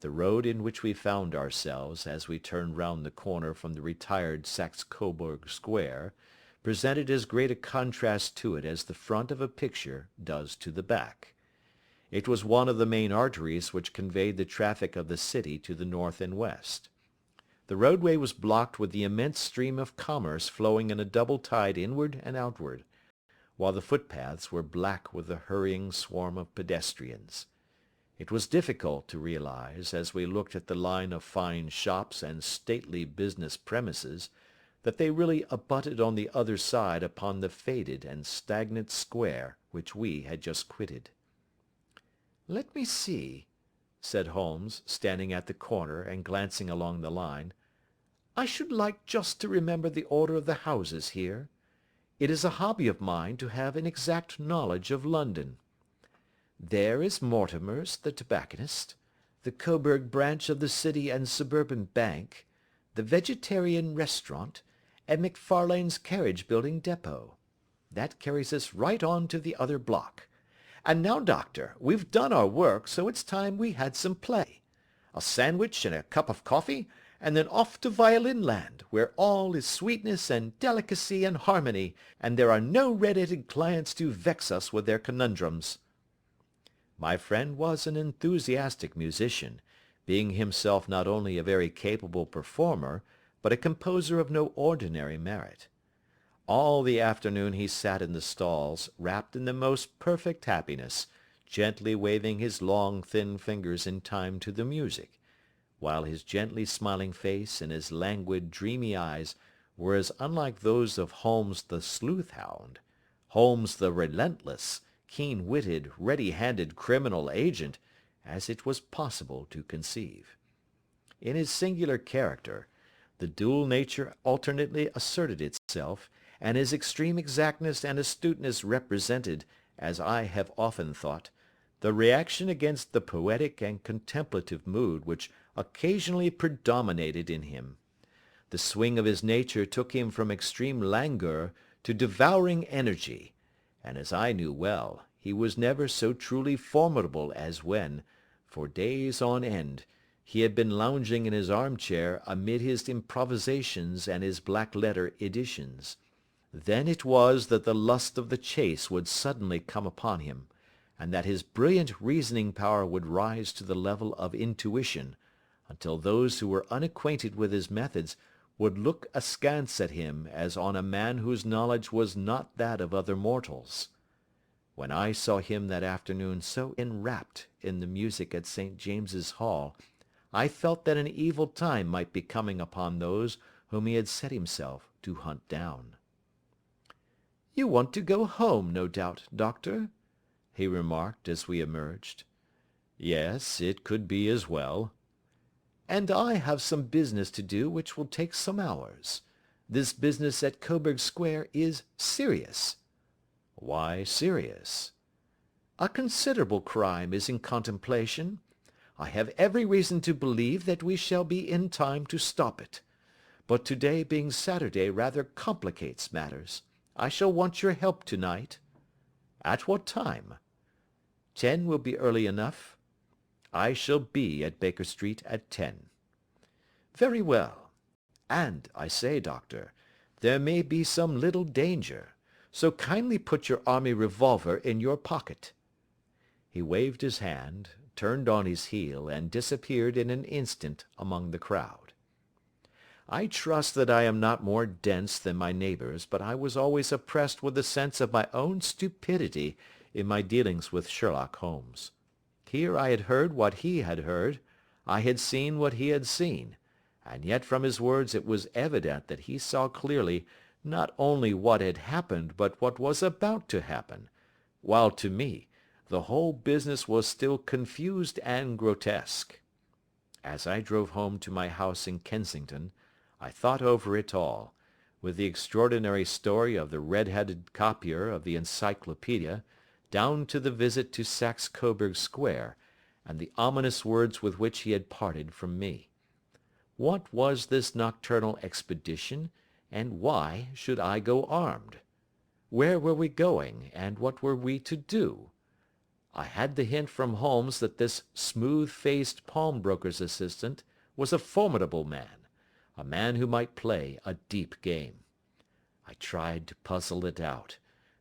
The road in which we found ourselves as we turned round the corner from the retired Saxe-Coburg Square presented as great a contrast to it as the front of a picture does to the back. It was one of the main arteries which conveyed the traffic of the city to the north and west. The roadway was blocked with the immense stream of commerce flowing in a double tide inward and outward, while the footpaths were black with the hurrying swarm of pedestrians. It was difficult to realize, as we looked at the line of fine shops and stately business premises, that they really abutted on the other side upon the faded and stagnant square which we had just quitted. "Let me see," said Holmes, standing at the corner and glancing along the line. "I should like just to remember the order of the houses here. It is a hobby of mine to have an exact knowledge of London. There is Mortimer's, the tobacconist, the Coburg branch of the City and Suburban Bank, the Vegetarian Restaurant, and McFarlane's Carriage Building Depot. That carries us right on to the other block. And now, doctor, we've done our work, so it's time we had some play. A sandwich and a cup of coffee, and then off to Violin Land, where all is sweetness and delicacy and harmony, and there are no red-headed clients to vex us with their conundrums." My friend was an enthusiastic musician, being himself not only a very capable performer, but a composer of no ordinary merit. All the afternoon he sat in the stalls, wrapped in the most perfect happiness, gently waving his long, thin fingers in time to the music, while his gently smiling face and his languid, dreamy eyes were as unlike those of Holmes the sleuth-hound, Holmes the relentless, keen-witted, ready-handed criminal agent, as it was possible to conceive. In his singular character, the dual nature alternately asserted itself, and his extreme exactness and astuteness represented, as I have often thought, the reaction against the poetic and contemplative mood which occasionally predominated in him. The swing of his nature took him from extreme languor to devouring energy, and as I knew well, he was never so truly formidable as when, for days on end, he had been lounging in his armchair amid his improvisations and his black-letter editions. Then it was that the lust of the chase would suddenly come upon him, and that his brilliant reasoning power would rise to the level of intuition, until those who were unacquainted with his methods would look askance at him as on a man whose knowledge was not that of other mortals. When I saw him that afternoon so enwrapped in the music at St. James's Hall, I felt that an evil time might be coming upon those whom he had set himself to hunt down. "You want to go home, no doubt, doctor?" he remarked as we emerged. "Yes, it could be as well." "And I have some business to do which will take some hours. This business at Coburg Square is serious." "Why serious?" "A considerable crime is in contemplation. I have every reason to believe that we shall be in time to stop it. But today being Saturday rather complicates matters. I shall want your help tonight." "At what time?" 10 will be early enough." "I shall be at Baker Street at 10." "Very well. And, I say, doctor, there may be some little danger, so kindly put your army revolver in your pocket." He waved his hand, turned on his heel, and disappeared in an instant among the crowd. I trust that I am not more dense than my neighbours, but I was always oppressed with a sense of my own stupidity in my dealings with Sherlock Holmes. Here I had heard what he had heard, I had seen what he had seen, and yet from his words it was evident that he saw clearly not only what had happened but what was about to happen, while to me the whole business was still confused and grotesque. As I drove home to my house in Kensington, I thought over it all, with the extraordinary story of the red-headed copier of the Encyclopedia, down to the visit to Saxe Coburg Square, and the ominous words with which he had parted from me. What was this nocturnal expedition, and why should I go armed? Where were we going, and what were we to do? I had the hint from Holmes that this smooth-faced pawnbroker's assistant was a formidable man, a man who might play a deep game. I tried to puzzle it out,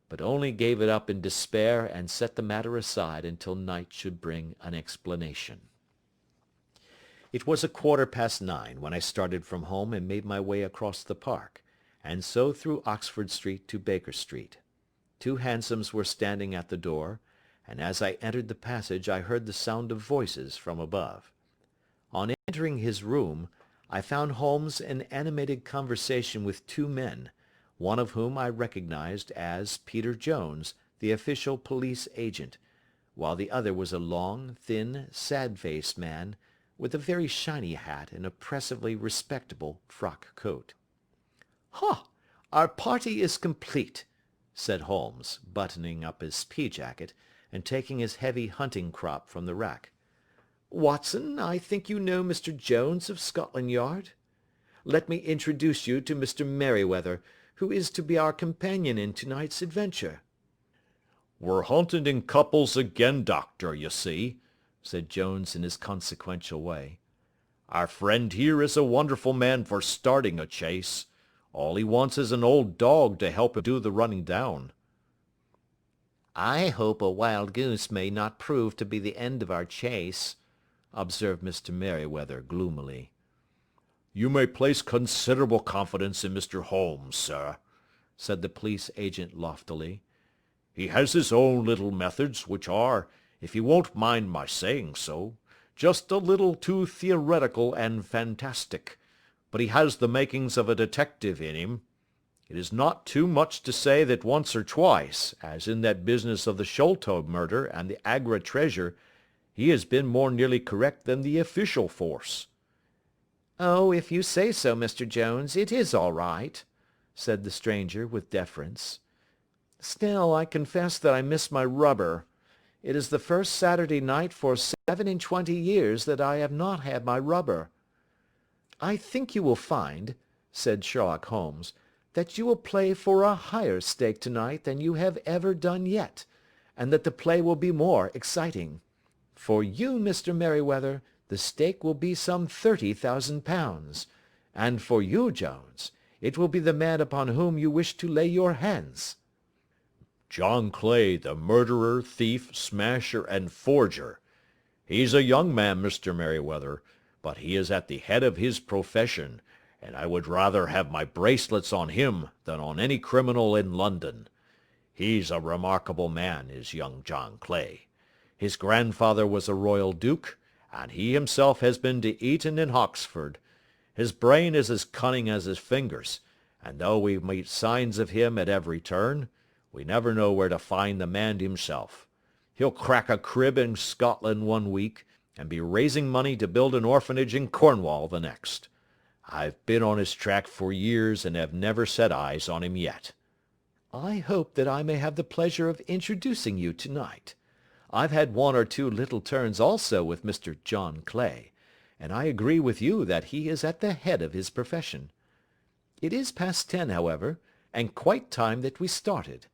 but only gave it up in despair and set the matter aside until night should bring an explanation. It was 9:15 when I started from home and made my way across the park, and so through Oxford Street to Baker Street. 2 hansoms were standing at the door, and as I entered the passage I heard the sound of voices from above. On entering his room, I found Holmes in animated conversation with 2 men, one of whom I recognized as Peter Jones, the official police agent, while the other was a long, thin, sad-faced man, with a very shiny hat and oppressively respectable frock coat. "Ha! Our party is complete," said Holmes, buttoning up his pea-jacket, and taking his heavy hunting crop from the rack. "Watson, I think you know Mr. Jones of Scotland Yard? Let me introduce you to Mr. Merryweather, who is to be our companion in tonight's adventure." "We're hunting in couples again, Doctor, you see," said Jones in his consequential way. "Our friend here is a wonderful man for starting a chase. All he wants is an old dog to help him do the running down." "I hope a wild goose may not prove to be the end of our chase," observed Mr. Merryweather gloomily. "You may place considerable confidence in Mr. Holmes, sir," said the police agent loftily. "He has his own little methods, which are, if you won't mind my saying so, just a little too theoretical and fantastic, but he has the makings of a detective in him. It is not too much to say that once or twice, as in that business of the Sholto murder and the Agra treasure, he has been more nearly correct than the official force." "Oh, if you say so, Mr. Jones, it is all right," said the stranger with deference. "Still, I confess that I miss my rubber. It is the first Saturday night for 27 years that I have not had my rubber." "I think you will find," said Sherlock Holmes, "that you will play for a higher stake tonight than you have ever done yet, and that the play will be more exciting. For you, Mr. Merryweather, the stake will be some £30,000, and for you, Jones, it will be the man upon whom you wish to lay your hands." "John Clay, the murderer, thief, smasher, and forger. He's a young man, Mr. Merryweather, but he is at the head of his profession, and I would rather have my bracelets on him than on any criminal in London. He's a remarkable man, is young John Clay. His grandfather was a royal duke, and he himself has been to Eton and Oxford. His brain is as cunning as his fingers, and though we meet signs of him at every turn, we never know where to find the man himself. He'll crack a crib in Scotland one week, and be raising money to build an orphanage in Cornwall the next. I've been on his track for years and have never set eyes on him yet." "I hope that I may have the pleasure of introducing you tonight. I've had 1 or 2 little turns also with Mr. John Clay, and I agree with you that he is at the head of his profession. It is past 10, however, and quite time that we started.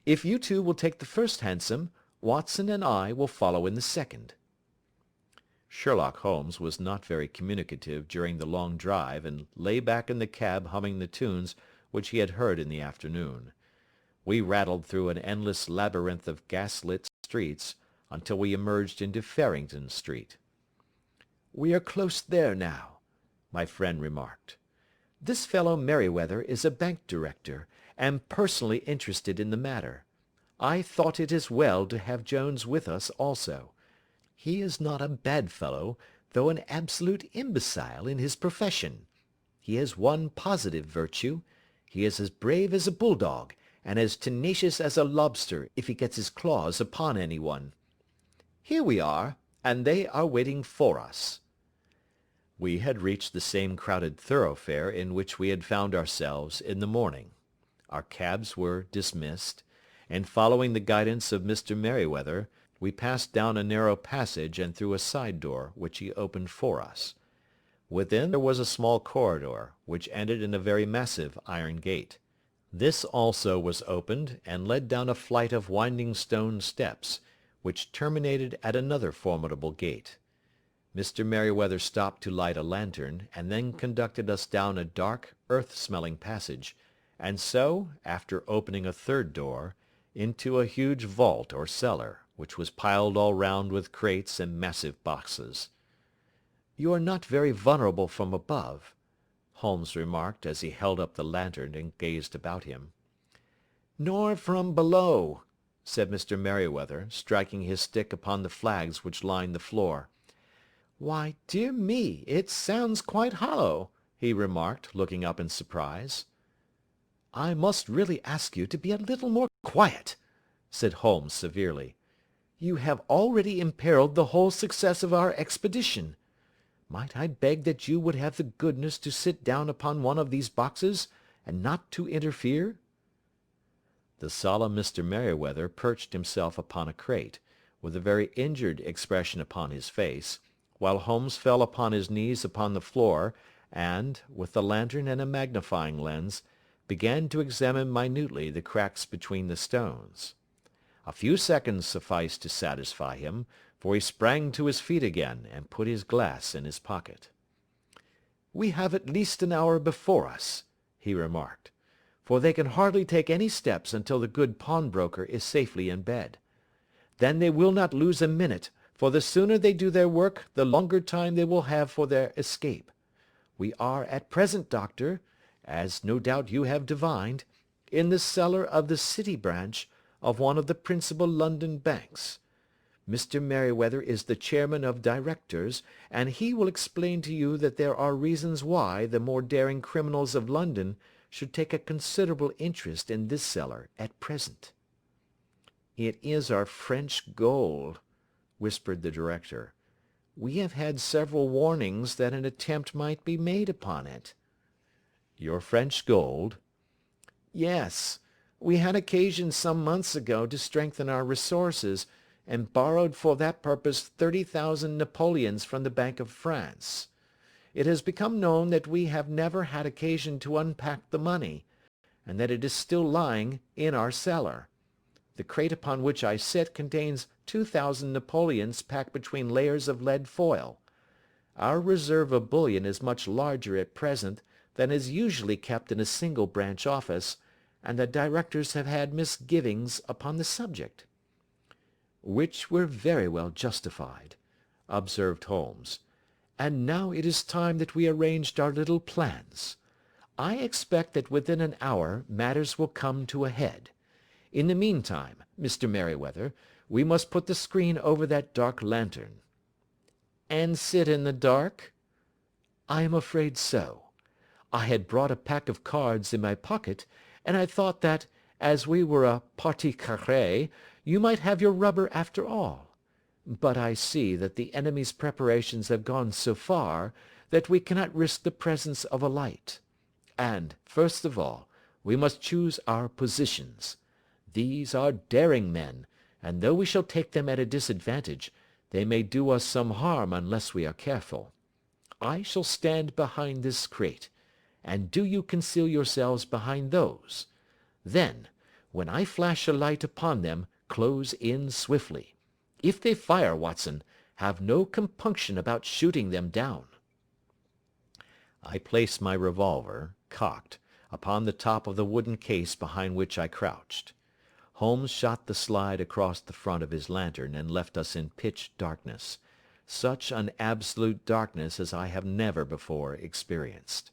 If you two will take the first hansom, Watson and I will follow in the second." Sherlock Holmes was not very communicative during the long drive, and lay back in the cab humming the tunes which he had heard in the afternoon. We rattled through an endless labyrinth of gas-lit streets until we emerged into Farrington Street. "We are close there now," my friend remarked. "This fellow Merryweather is a bank director, and personally interested in the matter. I thought it as well to have Jones with us also. He is not a bad fellow, though an absolute imbecile in his profession. He has one positive virtue: he is as brave as a bulldog, and as tenacious as a lobster if he gets his claws upon anyone. Here we are, and they are waiting for us." We had reached the same crowded thoroughfare in which we had found ourselves in the morning. Our cabs were dismissed, and following the guidance of Mr. Merryweather, we passed down a narrow passage and through a side door, which he opened for us. Within there was a small corridor, which ended in a very massive iron gate. This also was opened, and led down a flight of winding stone steps, which terminated at another formidable gate. Mr. Merryweather stopped to light a lantern, and then conducted us down a dark, earth-smelling passage, and so, after opening a third door, into a huge vault or cellar, which was piled all round with crates and massive boxes. "You are not very vulnerable from above," Holmes remarked as he held up the lantern and gazed about him. "Nor from below," said Mr. Merryweather, striking his stick upon the flags which lined the floor. "Why, dear me, it sounds quite hollow," he remarked, looking up in surprise. "I must really ask you to be a little more quiet," said Holmes severely. "You have already imperilled the whole success of our expedition. Might I beg that you would have the goodness to sit down upon one of these boxes, and not to interfere?" The solemn Mr. Merryweather perched himself upon a crate, with a very injured expression upon his face, while Holmes fell upon his knees upon the floor, and, with the lantern and a magnifying lens, began to examine minutely the cracks between the stones. A few seconds sufficed to satisfy him, for he sprang to his feet again, and put his glass in his pocket. "We have at least an hour before us," he remarked, "for they can hardly take any steps until the good pawnbroker is safely in bed. Then they will not lose a minute, for the sooner they do their work the longer time they will have for their escape. We are at present, Doctor, as no doubt you have divined, in the cellar of the City branch of one of the principal London banks. Mr. Merryweather is the chairman of directors, and he will explain to you that there are reasons why the more daring criminals of London should take a considerable interest in this cellar at present." "It is our French gold," whispered the director. "We have had several warnings that an attempt might be made upon it." "Your French gold?" "Yes. We had occasion some months ago to strengthen our resources, and borrowed for that purpose 30,000 napoleons from the Bank of France. It has become known that we have never had occasion to unpack the money, and that it is still lying in our cellar. The crate upon which I sit contains 2,000 napoleons packed between layers of lead foil. Our reserve of bullion is much larger at present than is usually kept in a single branch office, and the directors have had misgivings upon the subject." "Which were very well justified," observed Holmes. "And now it is time that we arranged our little plans. I expect that within an hour matters will come to a head. In the meantime, Mr. Merryweather, we must put the screen over that dark lantern." "And sit in the dark?" "I am afraid so. I had brought a pack of cards in my pocket, and I thought that, as we were a partie carrée, you might have your rubber after all. But I see that the enemy's preparations have gone so far that we cannot risk the presence of a light. And, first of all, we must choose our positions. These are daring men, and though we shall take them at a disadvantage, they may do us some harm unless we are careful. I shall stand behind this crate, and do you conceal yourselves behind those. Then, when I flash a light upon them, close in swiftly. If they fire, Watson, have no compunction about shooting them down." I placed my revolver, cocked, upon the top of the wooden case behind which I crouched. Holmes shot the slide across the front of his lantern and left us in pitch darkness, such an absolute darkness as I have never before experienced.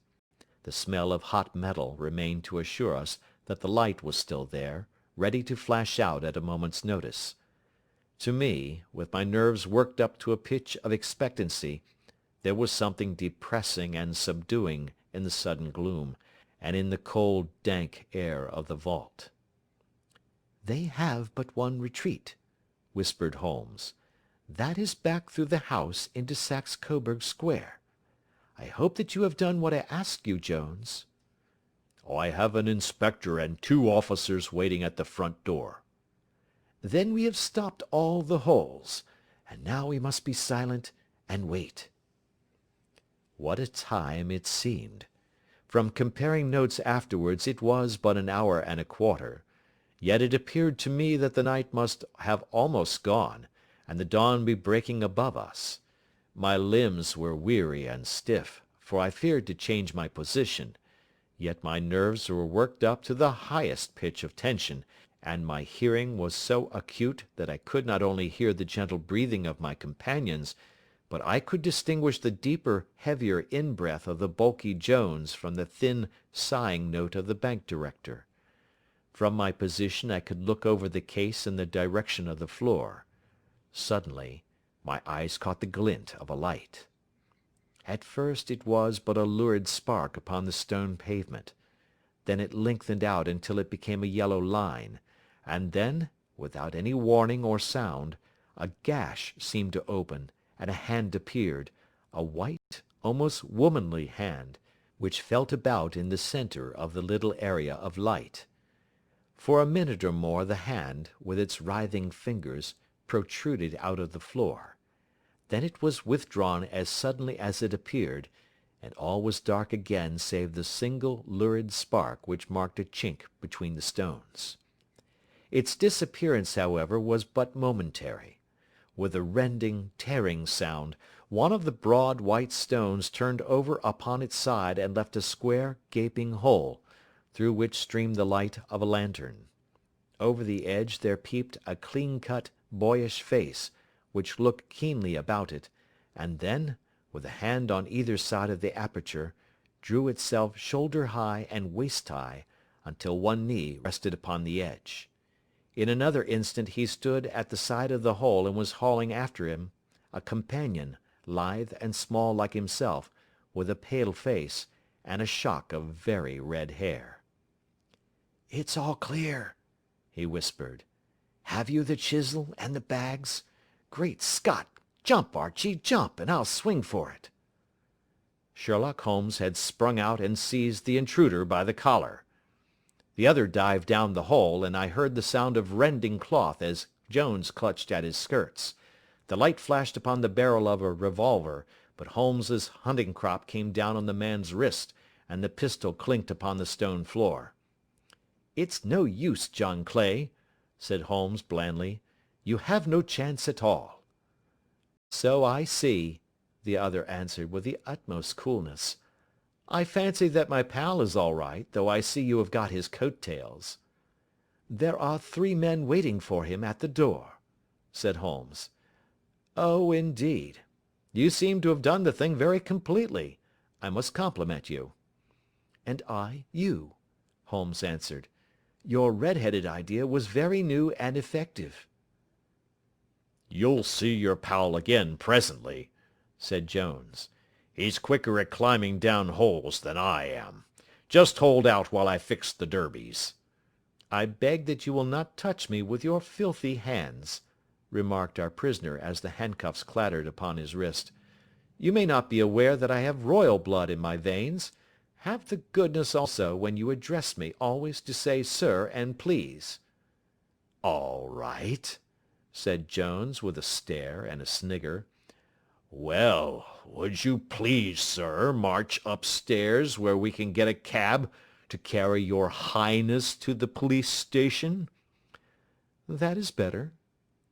The smell of hot metal remained to assure us that the light was still there, ready to flash out at a moment's notice. To me, with my nerves worked up to a pitch of expectancy, there was something depressing and subduing in the sudden gloom, and in the cold, dank air of the vault. "They have but one retreat," whispered Holmes. "That is back through the house into Saxe Coburg Square. I hope that you have done what I asked you, Jones." "I have an inspector and 2 officers waiting at the front door." "Then we have stopped all the holes, and now we must be silent and wait." What a time it seemed! From comparing notes afterwards it was but an hour and a quarter. Yet it appeared to me that the night must have almost gone, and the dawn be breaking above us. My limbs were weary and stiff, for I feared to change my position, yet my nerves were worked up to the highest pitch of tension, and my hearing was so acute that I could not only hear the gentle breathing of my companions, but I could distinguish the deeper, heavier in-breath of the bulky Jones from the thin, sighing note of the bank director. From my position I could look over the case in the direction of the floor. Suddenly, my eyes caught the glint of a light. At first it was but a lurid spark upon the stone pavement. Then it lengthened out until it became a yellow line, and then, without any warning or sound, a gash seemed to open, and a hand appeared, a white, almost womanly hand, which felt about in the center of the little area of light. For a minute or more the hand, with its writhing fingers, protruded out of the floor. Then it was withdrawn as suddenly as it appeared, and all was dark again save the single lurid spark which marked a chink between the stones. Its disappearance, however, was but momentary. With a rending, tearing sound, one of the broad white stones turned over upon its side and left a square, gaping hole, through which streamed the light of a lantern. Over the edge there peeped a clean-cut, boyish face, which looked keenly about it, and then, with a hand on either side of the aperture, drew itself shoulder-high and waist-high, until one knee rested upon the edge. In another instant he stood at the side of the hole and was hauling after him a companion, lithe and small like himself, with a pale face, and a shock of very red hair. "It's all clear," he whispered. "Have you the chisel and the bags? Great Scott! Jump, Archie, jump, and I'll swing for it." Sherlock Holmes had sprung out and seized the intruder by the collar. The other dived down the hole, and I heard the sound of rending cloth as Jones clutched at his skirts. The light flashed upon the barrel of a revolver, but Holmes's hunting crop came down on the man's wrist, and the pistol clinked upon the stone floor. "It's no use, John Clay," said Holmes blandly. "You have no chance at all." "So I see," the other answered with the utmost coolness. "I fancy that my pal is all right, though I see you have got his coat-tails." "There are 3 men waiting for him at the door," said Holmes. "Oh, indeed. You seem to have done the thing very completely. I must compliment you." "And I you," Holmes answered. "Your red-headed idea was very new and effective." "You'll see your pal again presently," said Jones. "He's quicker at climbing down holes than I am. Just hold out while I fix the derbies." "I beg that you will not touch me with your filthy hands," remarked our prisoner as the handcuffs clattered upon his wrist. "You may not be aware that I have royal blood in my veins. Have the goodness also, when you address me, always to say sir and please." "All right," said Jones with a stare and a snigger. "Well, would you please, sir, march upstairs where we can get a cab to carry your highness to the police station?" "That is better,"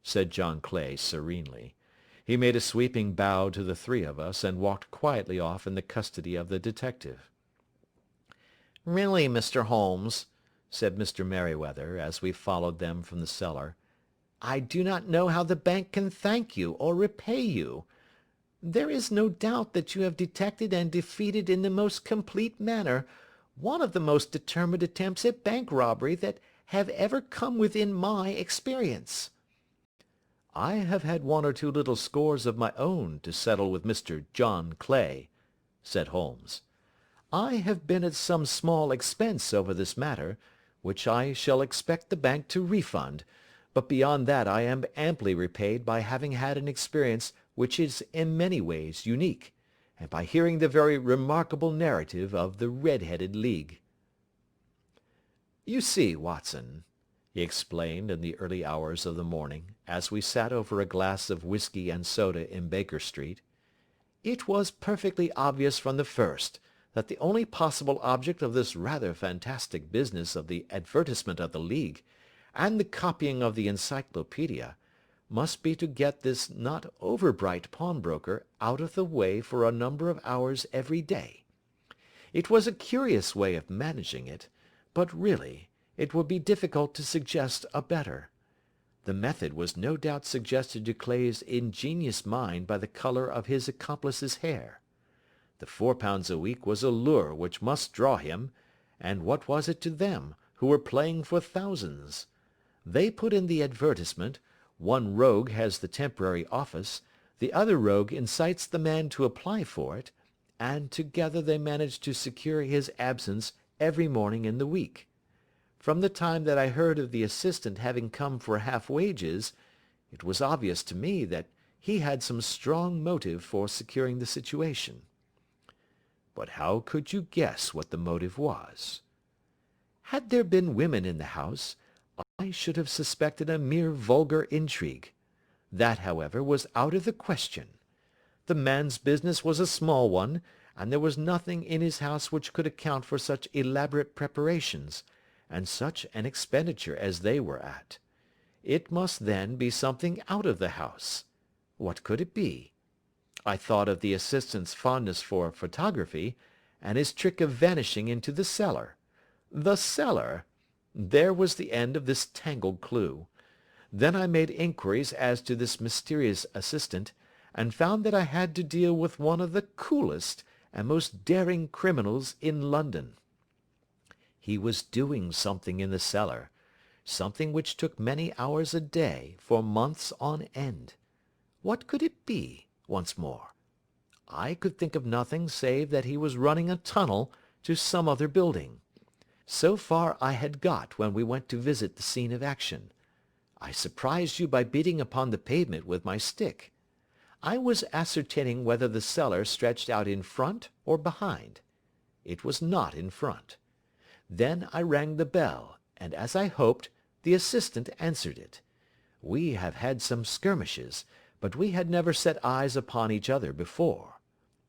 said John Clay serenely. He made a sweeping bow to the 3 of us, and walked quietly off in the custody of the detective. "Really, Mr. Holmes," said Mr. Merryweather, as we followed them from the cellar, "I do not know how the bank can thank you or repay you. There is no doubt that you have detected and defeated in the most complete manner one of the most determined attempts at bank robbery that have ever come within my experience." "I have had 1 or 2 little scores of my own to settle with Mr. John Clay," said Holmes. "I have been at some small expense over this matter, which I shall expect the bank to refund, but beyond that I am amply repaid by having had an experience which is in many ways unique, and by hearing the very remarkable narrative of the Red-Headed League. "You see, Watson," he explained in the early hours of the morning, as we sat over a glass of whiskey and soda in Baker Street, "it was perfectly obvious from the first that the only possible object of this rather fantastic business of the advertisement of the League, and the copying of the Encyclopaedia, must be to get this not over-bright pawnbroker out of the way for a number of hours every day. It was a curious way of managing it, but really, it would be difficult to suggest a better. The method was no doubt suggested to Clay's ingenious mind by the colour of his accomplice's hair. The £4 a week was a lure which must draw him, and what was it to them, who were playing for thousands? They put in the advertisement, one rogue has the temporary office, the other rogue incites the man to apply for it, and together they manage to secure his absence every morning in the week. From the time that I heard of the assistant having come for half wages, it was obvious to me that he had some strong motive for securing the situation." "But how could you guess what the motive was?" "Had there been women in the house, I should have suspected a mere vulgar intrigue. That, however, was out of the question. The man's business was a small one, and there was nothing in his house which could account for such elaborate preparations, and such an expenditure as they were at. It must then be something out of the house. What could it be? I thought of the assistant's fondness for photography, and his trick of vanishing into the cellar. The cellar! There was the end of this tangled clue. Then I made inquiries as to this mysterious assistant, and found that I had to deal with one of the coolest and most daring criminals in London. He was doing something in the cellar, something which took many hours a day for months on end. What could it be, once more? I could think of nothing save that he was running a tunnel to some other building. So far I had got when we went to visit the scene of action. I surprised you by beating upon the pavement with my stick. I was ascertaining whether the cellar stretched out in front or behind. It was not in front. Then I rang the bell, and as I hoped, the assistant answered it. We have had some skirmishes, but we had never set eyes upon each other before.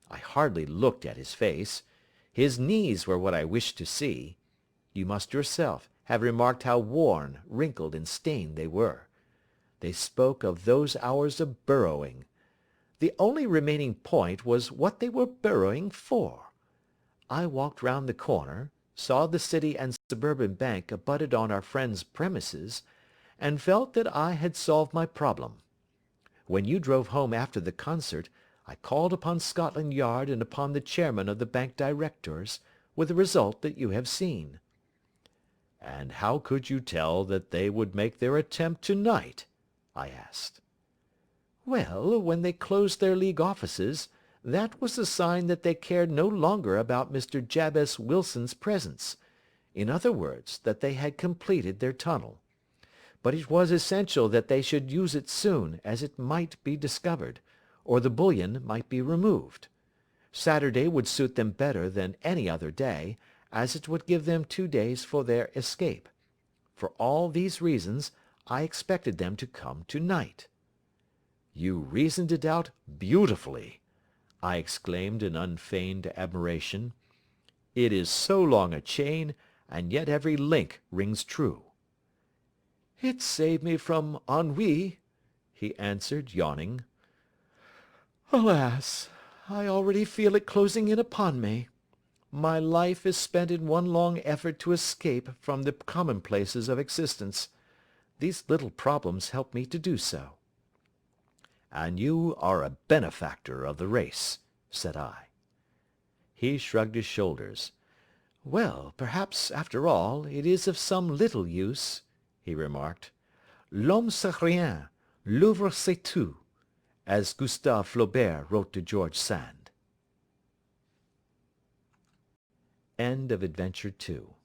I hardly looked at his face. His knees were what I wished to see. You must yourself have remarked how worn, wrinkled, and stained they were. They spoke of those hours of burrowing. The only remaining point was what they were burrowing for. I walked round the corner, saw the City and Suburban Bank abutted on our friend's premises, and felt that I had solved my problem. When you drove home after the concert, I called upon Scotland Yard and upon the chairman of the bank directors, with the result that you have seen." "And how could you tell that they would make their attempt to-night?" I asked. "Well, when they closed their League offices, that was a sign that they cared no longer about Mr. Jabez Wilson's presence. In other words, that they had completed their tunnel. But it was essential that they should use it soon, as it might be discovered, or the bullion might be removed. Saturday would suit them better than any other day, as it would give them 2 days for their escape. For all these reasons, I expected them to come to-night." "You reasoned it out beautifully," I exclaimed in unfeigned admiration. "It is so long a chain, and yet every link rings true." "It saved me from ennui," he answered, yawning. "Alas! I already feel it closing in upon me. My life is spent in one long effort to escape from the commonplaces of existence. These little problems help me to do so." "And you are a benefactor of the race," said I. He shrugged his shoulders. "Well, perhaps, after all, it is of some little use," he remarked. "L'homme c'est rien, l'œuvre c'est tout," as Gustave Flaubert wrote to George Sand. End of Adventure 2